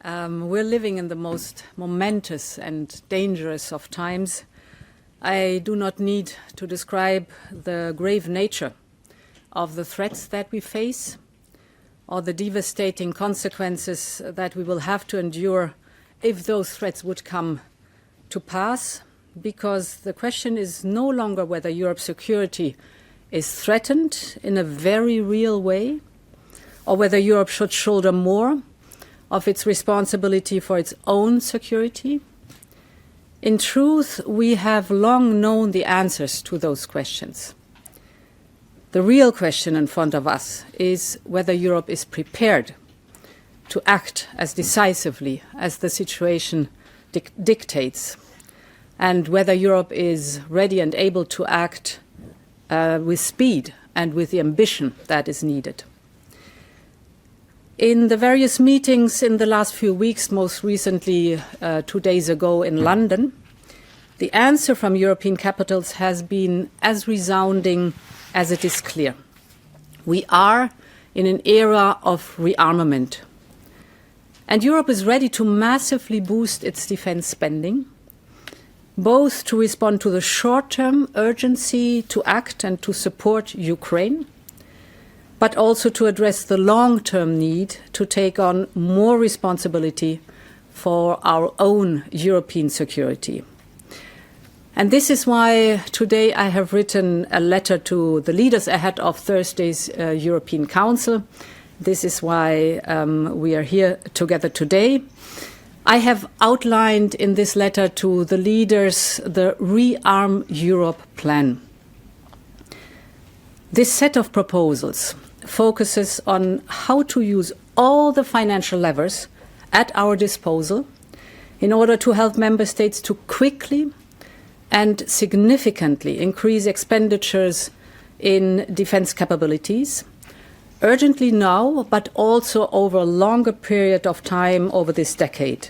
We're living in the most momentous and dangerous of times. I do not need to describe the grave nature of the threats that we face or the devastating consequences that we will have to endure if those threats would come to pass, because the question is no longer whether Europe's security is threatened in a very real way or whether Europe should shoulder more of its responsibility for its own security. In truth, we have long known the answers to those questions. The real question in front of us is whether Europe is prepared to act as decisively as the situation dictates, and whether Europe is ready and able to act with speed and with the ambition that is needed. In the various meetings in the last few weeks, most recently 2 days ago in London, the answer from European capitals has been as resounding as it is clear. We are in an era of rearmament, and Europe is ready to massively boost its defense spending, both to respond to the short-term urgency to act and to support Ukraine, but also to address the long-term need to take on more responsibility for our own European security. And this is why today I have written a letter to the leaders ahead of Thursday's European Council. This is why we are here together today. I have outlined in this letter to the leaders the ReArm Europe plan. This set of proposals focuses on how to use all the financial levers at our disposal in order to help member states to quickly and significantly increase expenditures in defense capabilities, urgently now, but also over a longer period of time over this decade.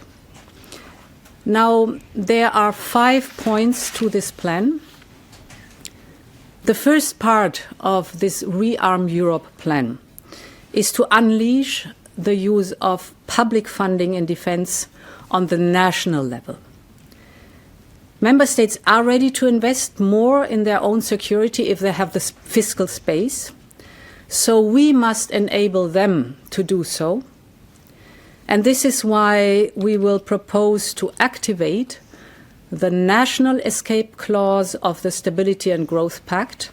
Now, there are 5 points to this plan. The first part of this ReArm Europe plan is to unleash the use of public funding in defense on the national level. Member states are ready to invest more in their own security if they have the fiscal space, so we must enable them to do so. And this is why we will propose to activate the national escape clause of the Stability and Growth Pact.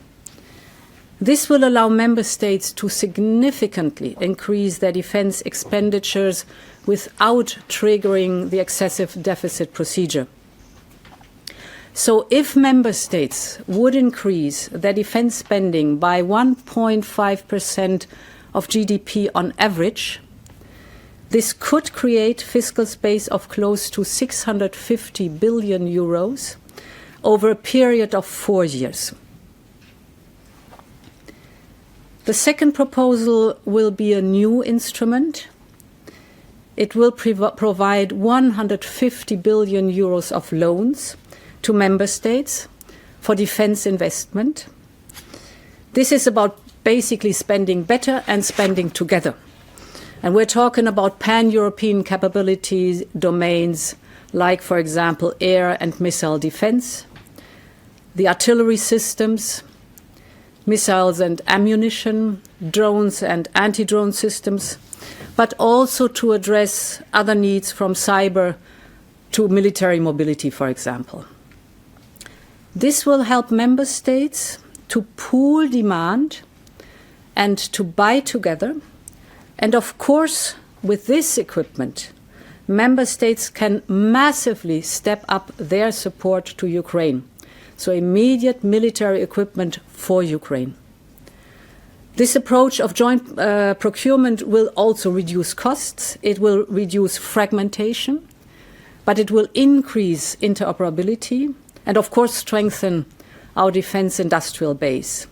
This will allow member states to significantly increase their defense expenditures without triggering the excessive deficit procedure. So if member states would increase their defense spending by 1.5% of GDP on average, this could create fiscal space of close to 650 billion euros over a period of 4 years. The second proposal will be a new instrument. It will provide 150 billion euros of loans to member states for defense investment. This is about basically spending better and spending together. And we're talking about pan-European capabilities domains like, for example, air and missile defense, the artillery systems, missiles and ammunition, drones and anti-drone systems, but also to address other needs from cyber to military mobility, for example. This will help member states to pool demand and to buy together. And of course, with this equipment, member states can massively step up their support to Ukraine. So immediate military equipment for Ukraine. This approach of joint procurement will also reduce costs. It will reduce fragmentation, but it will increase interoperability and, of course, strengthen our defense industrial base.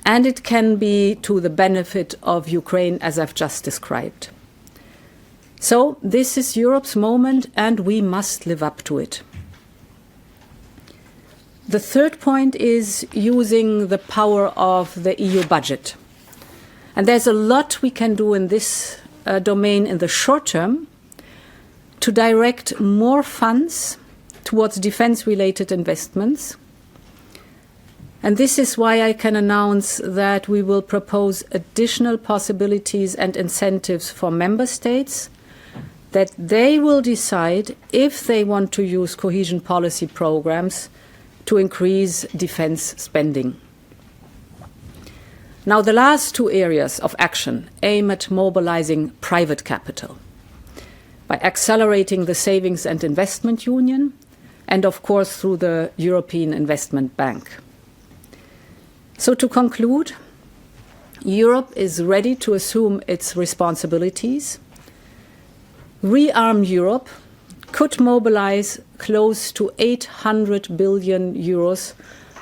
And it can be to the benefit of Ukraine, as I've just described. So this is Europe's moment, and we must live up to it. The third point is using the power of the EU budget. And there's a lot we can do in this domain in the short term, to direct more funds towards defense-related investments. And this is why I can announce that we will propose additional possibilities and incentives for member states, that they will decide if they want to use cohesion policy programs to increase defense spending. Now, the last two areas of action aim at mobilizing private capital by accelerating the Savings and Investment Union and, of course, through the European Investment Bank. So to conclude, Europe is ready to assume its responsibilities. ReArm Europe could mobilize close to 800 billion euros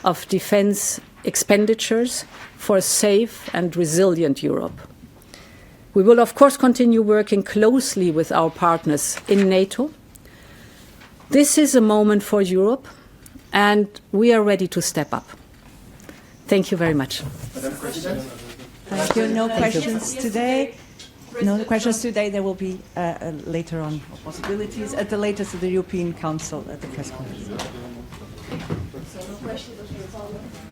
of defense expenditures for a safe and resilient Europe. We will, of course, continue working closely with our partners in NATO. This is a moment for Europe, and we are ready to step up. Thank you very much. Madam President. Thank you. No questions today. No questions today. There will be later on possibilities at the latest of the European Council at the press conference. So no questions.